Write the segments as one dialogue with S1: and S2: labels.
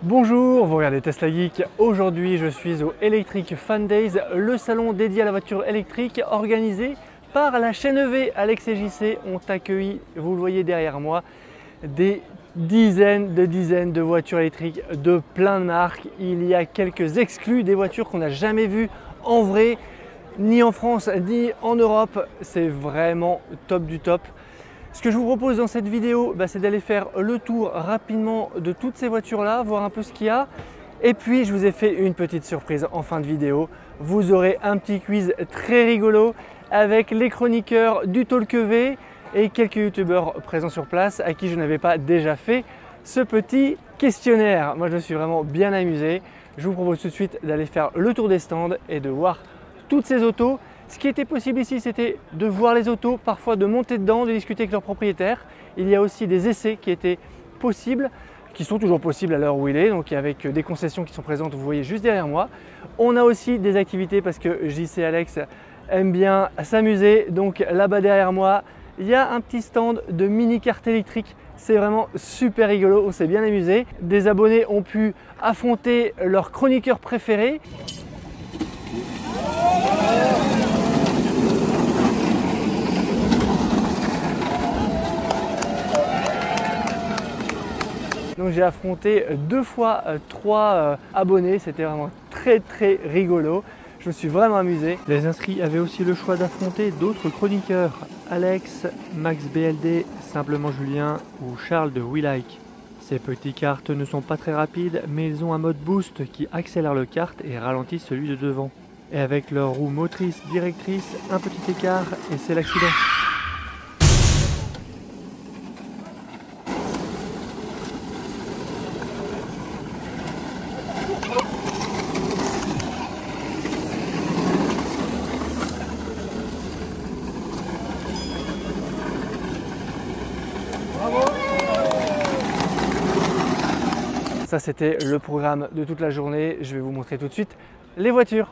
S1: Bonjour, vous regardez Tesla Geek. Aujourd'hui, je suis au Electric Fan Days, le salon dédié à la voiture électrique organisé par la chaîne EV. Alex et JC ont accueilli, vous le voyez derrière moi, des dizaines de voitures électriques de plein de marques. Il y a quelques exclus, des voitures qu'on n'a jamais vues en vrai, ni en France, ni en Europe. C'est vraiment top du top. Ce que je vous propose dans cette vidéo, c'est d'aller faire le tour rapidement de toutes ces voitures-là, voir un peu ce qu'il y a. Et puis, je vous ai fait une petite surprise en fin de vidéo. Vous aurez un petit quiz très rigolo avec les chroniqueurs du Talk EV et quelques youtubeurs présents sur place à qui je n'avais pas déjà fait ce petit questionnaire. Moi, je me suis vraiment bien amusé. Je vous propose tout de suite d'aller faire le tour des stands et de voir toutes ces autos. Ce qui était possible ici, c'était de voir les autos, parfois de monter dedans, de discuter avec leurs propriétaires. Il y a aussi des essais qui étaient possibles, qui sont toujours possibles à l'heure où il est, donc avec des concessions qui sont présentes, vous voyez juste derrière moi. On a aussi des activités parce que JC et Alex aiment bien s'amuser. Donc là-bas derrière moi, il y a un petit stand de mini-cartes électriques. C'est vraiment super rigolo, on s'est bien amusé. Des abonnés ont pu affronter leurs chroniqueurs préférés. Donc j'ai affronté deux fois trois abonnés, c'était vraiment très rigolo. Je me suis vraiment amusé. Les inscrits avaient aussi le choix d'affronter d'autres chroniqueurs, Alex, Max BLD, Simplement Julien ou Charles de WeLike. Ces petites cartes ne sont pas très rapides, mais ils ont un mode boost qui accélère le kart et ralentit celui de devant. Et avec leur roue motrice directrice, un petit écart et c'est l'accident. Ça, c'était le programme de toute la journée. Je vais vous montrer tout de suite les voitures.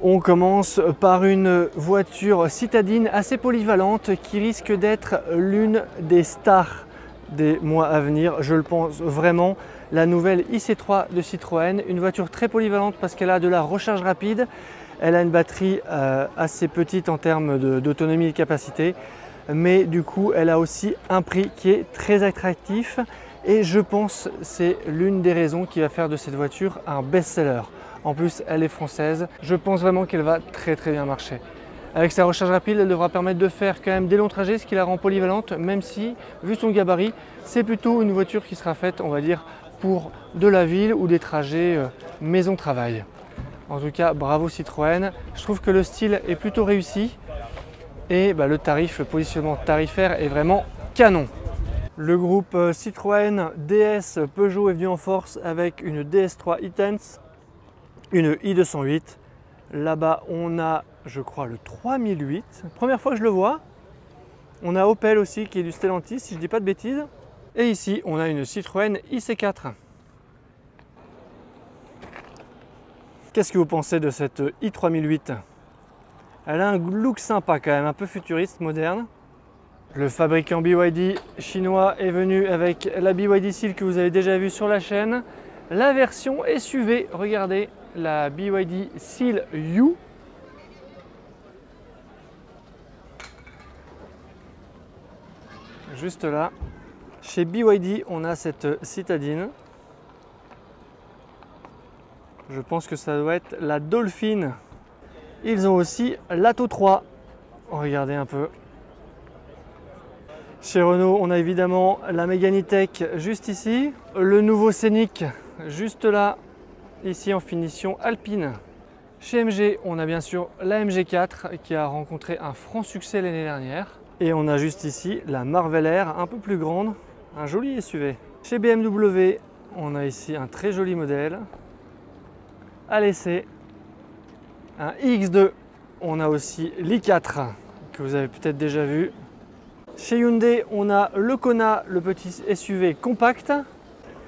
S1: On commence par une voiture citadine assez polyvalente qui risque d'être l'une des stars des mois à venir, je le pense vraiment. La nouvelle IC3 de Citroën, une voiture très polyvalente parce qu'elle a de la recharge rapide, elle a une batterie assez petite en termes d'autonomie et de capacité, mais du coup elle a aussi un prix qui est très attractif et je pense que c'est l'une des raisons qui va faire de cette voiture un best-seller. En plus, elle est française, je pense vraiment qu'elle va très bien marcher. Avec sa recharge rapide, elle devra permettre de faire quand même des longs trajets, ce qui la rend polyvalente, même si, vu son gabarit, c'est plutôt une voiture qui sera faite, on va dire, pour de la ville ou des trajets maison-travail. En tout cas, bravo Citroën. Je trouve que le style est plutôt réussi et le tarif, le positionnement tarifaire est vraiment canon. Le groupe Citroën DS Peugeot est venu en force avec une DS3 e-Tense, une i208. Là-bas, on a, je crois, le 3008. Première fois que je le vois. On a Opel aussi qui est du Stellantis, si je ne dis pas de bêtises. Et ici, on a une Citroën IC4. Qu'est-ce que vous pensez de cette i3008? Elle a un look sympa quand même, un peu futuriste, moderne. Le fabricant BYD chinois est venu avec la BYD Seal que vous avez déjà vue sur la chaîne. La version SUV, regardez. La BYD Seal U. Juste là. Chez BYD, on a cette citadine. Je pense que ça doit être la Dolphin. Ils ont aussi l'Atto 3. Regardez un peu. Chez Renault, on a évidemment la Mégane E-Tech juste ici. Le nouveau Scénic juste là. Ici en finition alpine. Chez MG, on a bien sûr la MG4 qui a rencontré un franc succès l'année dernière. Et on a juste ici la Marvel Air, un peu plus grande, un joli SUV. Chez BMW, on a ici un très joli modèle à l'essai, un iX2. On a aussi l'i4 que vous avez peut-être déjà vu. Chez Hyundai, on a le Kona, le petit SUV compact.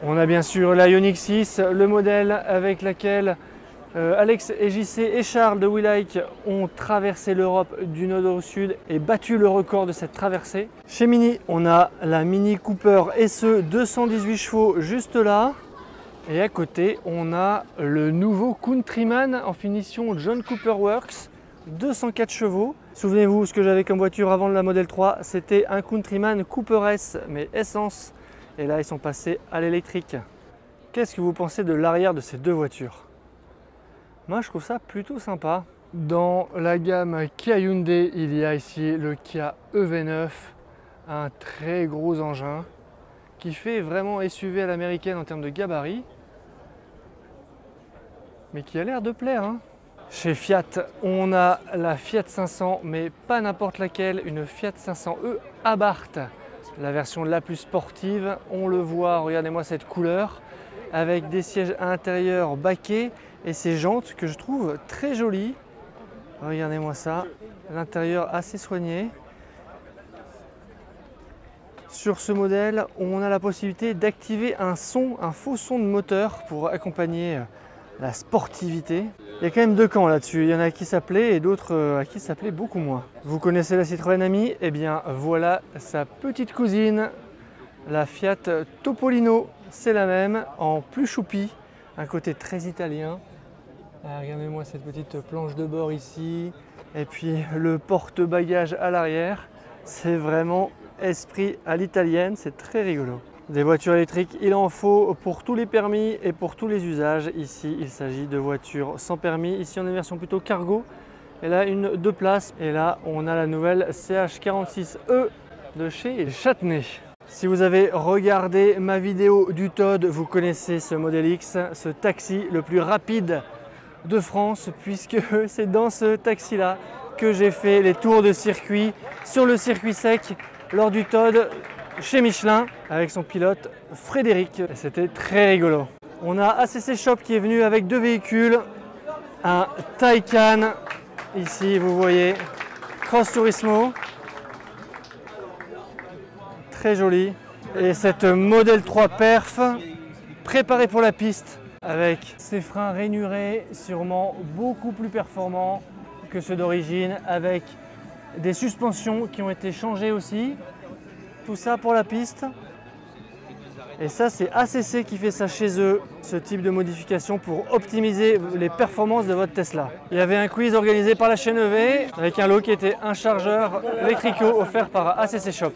S1: On a bien sûr la Ioniq 6, le modèle avec lequel Alex et JC et Charles de WeLike ont traversé l'Europe du nord au sud et battu le record de cette traversée. Chez Mini, on a la Mini Cooper SE 218 chevaux juste là. Et à côté, on a le nouveau Countryman en finition John Cooper Works, 204 chevaux. Souvenez-vous, ce que j'avais comme voiture avant de la Model 3, c'était un Countryman Cooper S, mais essence. Et là, ils sont passés à l'électrique. Qu'est-ce que vous pensez de l'arrière de ces deux voitures? Moi, je trouve ça plutôt sympa. Dans la gamme Kia Hyundai, il y a ici le Kia EV9, un très gros engin qui fait vraiment SUV à l'américaine en termes de gabarit, mais qui a l'air de plaire, hein. Chez Fiat, on a la Fiat 500, mais pas n'importe laquelle, une Fiat 500e Abarth, la version la plus sportive. On le voit, regardez-moi cette couleur, avec des sièges intérieurs baquets et ces jantes que je trouve très jolies. Regardez-moi ça, l'intérieur assez soigné. Sur ce modèle, on a la possibilité d'activer un faux son de moteur pour accompagner la sportivité. Il y a quand même deux camps là-dessus, il y en a qui s'appelaient et d'autres à qui s'appelaient beaucoup moins. Vous connaissez la Citroën Ami? Eh bien voilà sa petite cousine, la Fiat Topolino. C'est la même, en plus choupi, un côté très italien. Regardez-moi cette petite planche de bord ici, et puis le porte-bagages à l'arrière. C'est vraiment esprit à l'italienne, c'est très rigolo. Des voitures électriques, il en faut pour tous les permis et pour tous les usages. Ici, il s'agit de voitures sans permis. Ici, on a une version plutôt cargo. Et là, une 2 places. Et là, on a la nouvelle CH46E de chez Châtenay. Si vous avez regardé ma vidéo du Todd, vous connaissez ce Model X, ce taxi le plus rapide de France, puisque c'est dans ce taxi-là que j'ai fait les tours de circuit sur le circuit sec lors du Todd chez Michelin avec son pilote Frédéric. C'était très rigolo. On a ACC Shop qui est venu avec deux véhicules, un Taycan, ici vous voyez, Cross Turismo, très joli, et cette Model 3 Perf préparée pour la piste avec ses freins rainurés, sûrement beaucoup plus performants que ceux d'origine, avec des suspensions qui ont été changées aussi. Tout ça pour la piste. Et ça, c'est ACC qui fait ça chez eux, ce type de modification pour optimiser les performances de votre Tesla. Il y avait un quiz organisé par la chaîne EV avec un lot qui était un chargeur électrico offert par ACC Shop.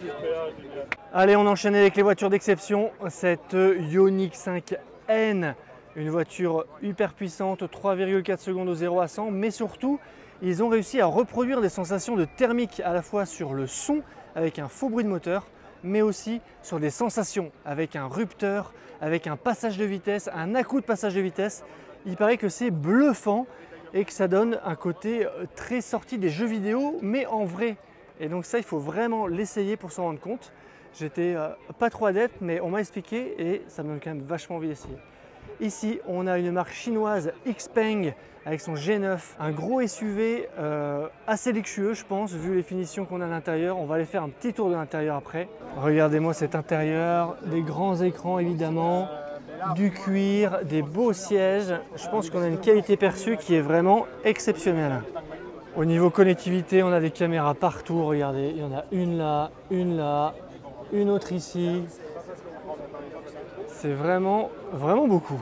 S1: Allez, on enchaîne avec les voitures d'exception. Cette Ioniq 5N, une voiture hyper puissante, 3,4 secondes au 0 à 100, mais surtout, ils ont réussi à reproduire des sensations de thermique à la fois sur le son avec un faux bruit de moteur, mais aussi sur des sensations avec un rupteur, avec un passage de vitesse, un à-coup de passage de vitesse. Il paraît que c'est bluffant et que ça donne un côté très sorti des jeux vidéo, mais en vrai. Et donc ça, il faut vraiment l'essayer pour s'en rendre compte. J'étais pas trop adepte, mais on m'a expliqué et ça me donne quand même vachement envie d'essayer. Ici, on a une marque chinoise Xpeng avec son G9, un gros SUV assez luxueux, je pense, vu les finitions qu'on a à l'intérieur. On va aller faire un petit tour de l'intérieur après. Regardez-moi cet intérieur, des grands écrans évidemment, du cuir, des beaux sièges. Je pense qu'on a une qualité perçue qui est vraiment exceptionnelle. Au niveau connectivité, on a des caméras partout. Regardez, il y en a une là, une autre ici. C'est vraiment beaucoup.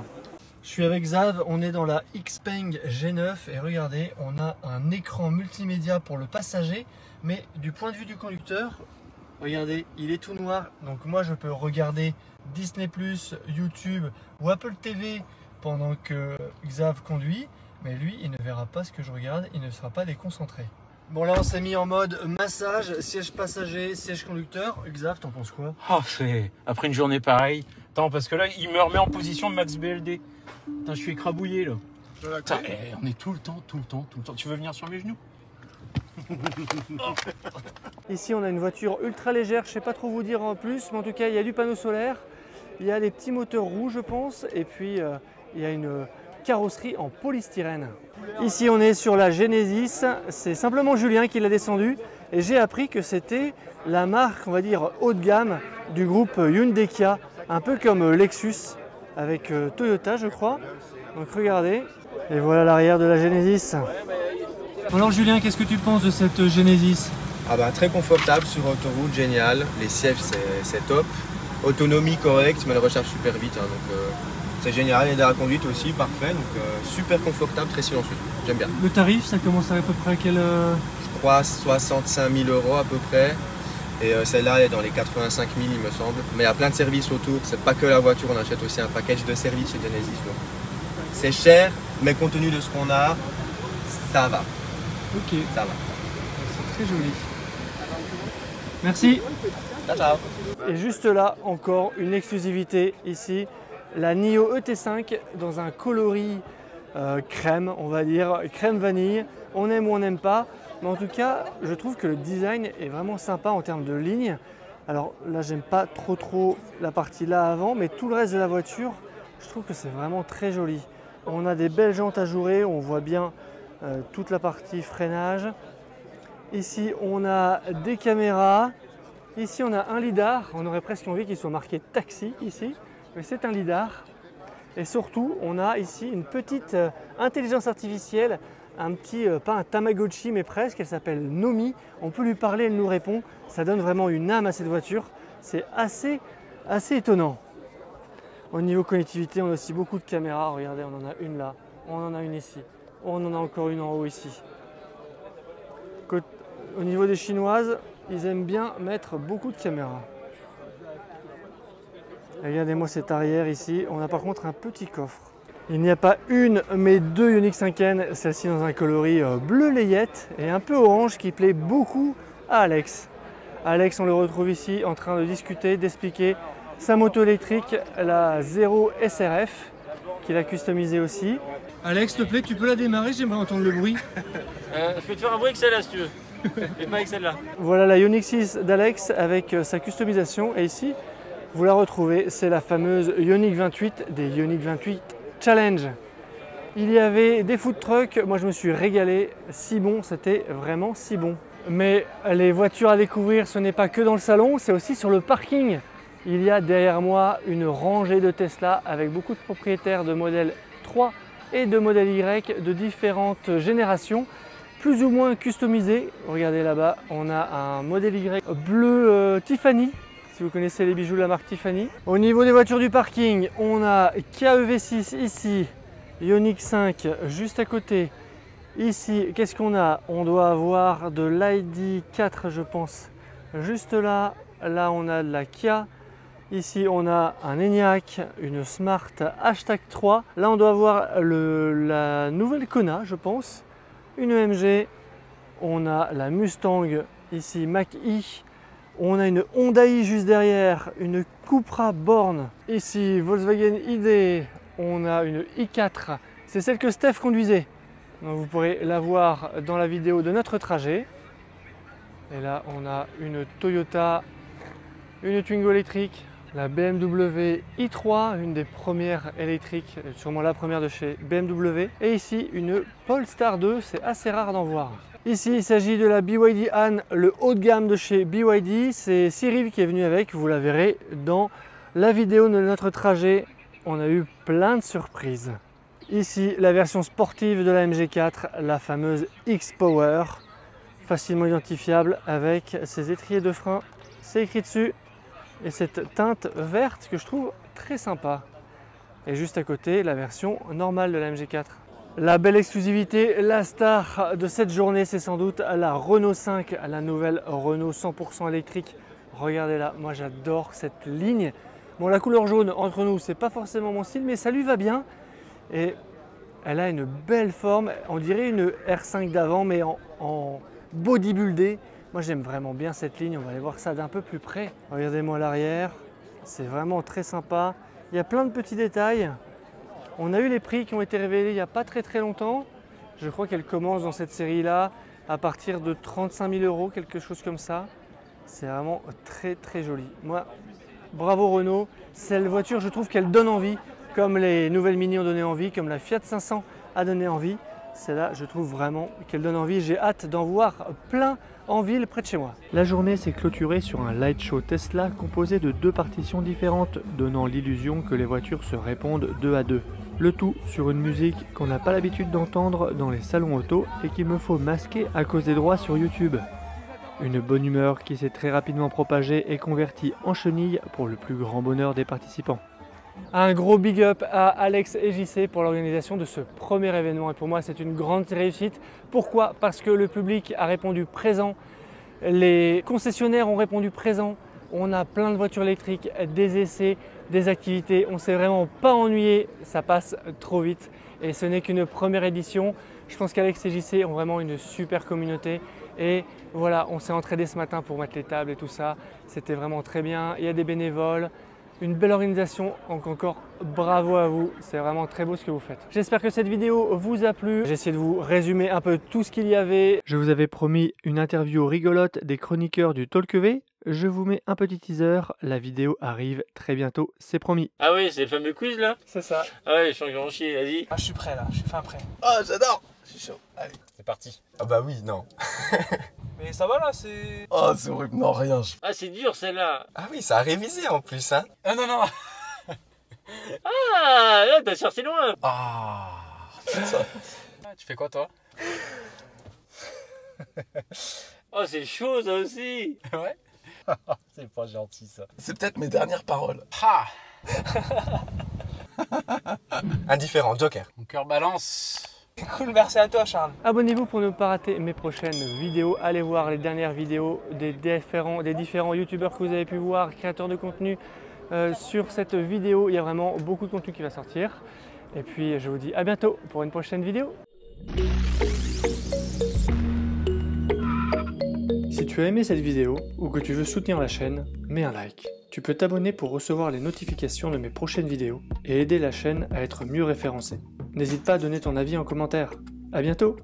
S1: Je suis avec Xav, on est dans la Xpeng G9 et regardez, on a un écran multimédia pour le passager, mais du point de vue du conducteur, regardez, il est tout noir. Donc moi je peux regarder Disney+, YouTube ou Apple TV pendant que Xav conduit, mais lui il ne verra pas ce que je regarde, il ne sera pas déconcentré. Bon là on s'est mis en mode massage, siège passager, siège conducteur. Xav, t'en penses quoi?
S2: Oh, c'est après une journée pareille. Attends, parce que là il me remet en position de Max BLD. Putain, je suis écrabouillé là. Putain, on est tout le temps. Tu veux venir sur mes genoux?
S1: Ici on a une voiture ultra légère, je sais pas trop vous dire en plus, mais en tout cas il y a du panneau solaire, il y a des petits moteurs rouges je pense, et puis il y a une carrosserie en polystyrène. Ici on est sur la Genesis, c'est simplement Julien qui l'a descendu et j'ai appris que c'était la marque on va dire haut de gamme du groupe Hyundai Kia un peu comme Lexus avec Toyota je crois. Donc regardez, et voilà l'arrière de la Genesis. Alors Julien, qu'est-ce que tu penses de cette Genesis?
S3: Ah bah, très confortable sur autoroute, génial. Les sièges c'est top. Autonomie correcte, mais elle recharge super vite. Hein, donc c'est génial. Et la conduite aussi, parfait. Donc super confortable, très silencieux. J'aime bien.
S1: Le tarif, ça commence à peu près à quel
S3: Je crois 65 000 € à peu près. Et celle-là est dans les 85 000 il me semble. Mais il y a plein de services autour. C'est pas que la voiture, on achète aussi un package de services chez Genesis. C'est cher, mais compte tenu de ce qu'on a, ça va.
S1: Ok.
S3: Ça va.
S1: C'est très joli. Merci.
S3: Ciao, ciao.
S1: Et juste là, encore une exclusivité ici, la NIO ET5 dans un coloris crème, on va dire, crème vanille. On aime ou on n'aime pas, mais en tout cas, je trouve que le design est vraiment sympa en termes de ligne. Alors là, j'aime pas trop la partie là avant, mais tout le reste de la voiture, je trouve que c'est vraiment très joli. On a des belles jantes ajourées, on voit bien toute la partie freinage. Ici, on a des caméras. Ici, on a un lidar. On aurait presque envie qu'il soit marqué taxi ici, mais c'est un lidar. Et surtout, on a ici une petite intelligence artificielle, un petit, pas un Tamagotchi, mais presque. Elle s'appelle Nomi. On peut lui parler, elle nous répond. Ça donne vraiment une âme à cette voiture. C'est assez étonnant. Au niveau connectivité, on a aussi beaucoup de caméras. Regardez, on en a une là, on en a une ici, on en a encore une en haut ici. Au niveau des chinoises, ils aiment bien mettre beaucoup de caméras. Regardez-moi cet arrière ici, on a par contre un petit coffre. Il n'y a pas une mais deux Ioniq 5N, celle-ci dans un coloris bleu layette et un peu orange qui plaît beaucoup à Alex. Alex, on le retrouve ici en train de discuter, d'expliquer sa moto électrique, la 0 SRF, qu'il a customisée aussi. Alex, s'il te plaît, tu peux la démarrer, j'aimerais entendre le bruit.
S4: Je peux te faire un bruit avec celle-là si tu veux, et pas avec celle-là.
S1: Voilà la Ioniq 6 d'Alex avec sa customisation et ici, vous la retrouvez, c'est la fameuse Ioniq 28 des Ioniq 28 Challenge. Il y avait des food trucks, moi je me suis régalé, si bon, c'était vraiment si bon. Mais les voitures à découvrir, ce n'est pas que dans le salon, c'est aussi sur le parking. Il y a derrière moi une rangée de Tesla avec beaucoup de propriétaires de modèle 3 et de modèle Y de différentes générations, plus ou moins customisés. Regardez là-bas, on a un modèle Y bleu Tiffany, si vous connaissez les bijoux de la marque Tiffany. Au niveau des voitures du parking, on a Kia EV6 ici, Ioniq 5 juste à côté. Ici, qu'est-ce qu'on a? On doit avoir de l'ID4 je pense, juste là. Là on a de la Kia. Ici, on a un Enyaq, une Smart Hashtag 3. Là, on doit avoir la nouvelle Kona, je pense. Une EMG. On a la Mustang, ici Mach-E. On a une Honda juste derrière, une Cupra Born. Ici, Volkswagen ID. On a une i4. C'est celle que Steph conduisait. Donc, vous pourrez la voir dans la vidéo de notre trajet. Et là, on a une Toyota, une Twingo électrique. La BMW i3, une des premières électriques, sûrement la première de chez BMW. Et ici, une Polestar 2, c'est assez rare d'en voir. Ici, il s'agit de la BYD Han, le haut de gamme de chez BYD. C'est Cyril qui est venu avec, vous la verrez dans la vidéo de notre trajet. On a eu plein de surprises. Ici, la version sportive de la MG4, la fameuse X-Power, facilement identifiable avec ses étriers de frein. C'est écrit dessus. Et cette teinte verte que je trouve très sympa. Et juste à côté, la version normale de la MG4. La belle exclusivité, la star de cette journée, c'est sans doute la Renault 5, la nouvelle Renault 100% électrique. Regardez là, moi j'adore cette ligne. Bon, la couleur jaune, entre nous, c'est pas forcément mon style, mais ça lui va bien. Et elle a une belle forme, on dirait une R5 d'avant, mais en bodybuildé. Moi j'aime vraiment bien cette ligne, on va aller voir ça d'un peu plus près. Regardez-moi l'arrière, c'est vraiment très sympa. Il y a plein de petits détails. On a eu les prix qui ont été révélés il n'y a pas très longtemps. Je crois qu'elle commence dans cette série-là à partir de 35 000 €, quelque chose comme ça. C'est vraiment très joli. Moi, bravo Renault, cette voiture je trouve qu'elle donne envie, comme les nouvelles Mini ont donné envie, comme la Fiat 500 a donné envie. Celle-là, je trouve vraiment qu'elle donne envie. J'ai hâte d'en voir plein en ville près de chez moi. La journée s'est clôturée sur un light show Tesla composé de 2 partitions différentes, donnant l'illusion que les voitures se répondent 2 à 2. Le tout sur une musique qu'on n'a pas l'habitude d'entendre dans les salons auto et qu'il me faut masquer à cause des droits sur YouTube. Une bonne humeur qui s'est très rapidement propagée et convertie en chenille pour le plus grand bonheur des participants. Un gros big up à Alex et JC pour l'organisation de ce premier événement et pour moi c'est une grande réussite. Pourquoi? Parce que le public a répondu présent, les concessionnaires ont répondu présent, on a plein de voitures électriques, des essais, des activités, on s'est vraiment pas ennuyé, ça passe trop vite et ce n'est qu'une première édition. Je pense qu'Alex et JC ont vraiment une super communauté et voilà, on s'est entraîné ce matin pour mettre les tables et tout ça, c'était vraiment très bien, il y a des bénévoles. Une belle organisation, donc encore bravo à vous, c'est vraiment très beau ce que vous faites. J'espère que cette vidéo vous a plu. J'ai essayé de vous résumer un peu tout ce qu'il y avait. Je vous avais promis une interview rigolote des chroniqueurs du TalkEV. Je vous mets un petit teaser, la vidéo arrive très bientôt, c'est promis.
S4: Ah oui, c'est le fameux quiz là?
S1: C'est ça.
S4: Ah ouais, je suis en chier, vas-y.
S5: Ah, je suis prêt là, je suis fin prêt.
S3: Oh, j'adore.
S5: Je suis chaud. Allez.
S2: C'est parti.
S3: Ah bah oui, non.
S5: Mais ça va là, c'est.
S3: Oh, c'est horrible. Non, rien.
S4: Ah, c'est dur celle-là.
S3: Ah oui, ça a révisé en plus, hein.
S5: Ah non, non.
S4: Ah, là, t'as sorti loin.
S5: Ah.
S2: Tu fais quoi toi?
S4: Oh, c'est chaud ça aussi.
S2: Ouais. C'est pas gentil ça.
S5: C'est peut-être mes dernières paroles.
S2: Ha.
S3: Indifférent, Joker.
S2: Mon cœur balance.
S5: Cool, merci à toi, Charles.
S1: Abonnez-vous pour ne pas rater mes prochaines vidéos. Allez voir les dernières vidéos des différents youtubeurs que vous avez pu voir, créateurs de contenu. Sur cette vidéo, il y a vraiment beaucoup de contenu qui va sortir. Et puis je vous dis à bientôt pour une prochaine vidéo. Si tu as aimé cette vidéo ou que tu veux soutenir la chaîne, mets un like. Tu peux t'abonner pour recevoir les notifications de mes prochaines vidéos et aider la chaîne à être mieux référencée. N'hésite pas à donner ton avis en commentaire. À bientôt!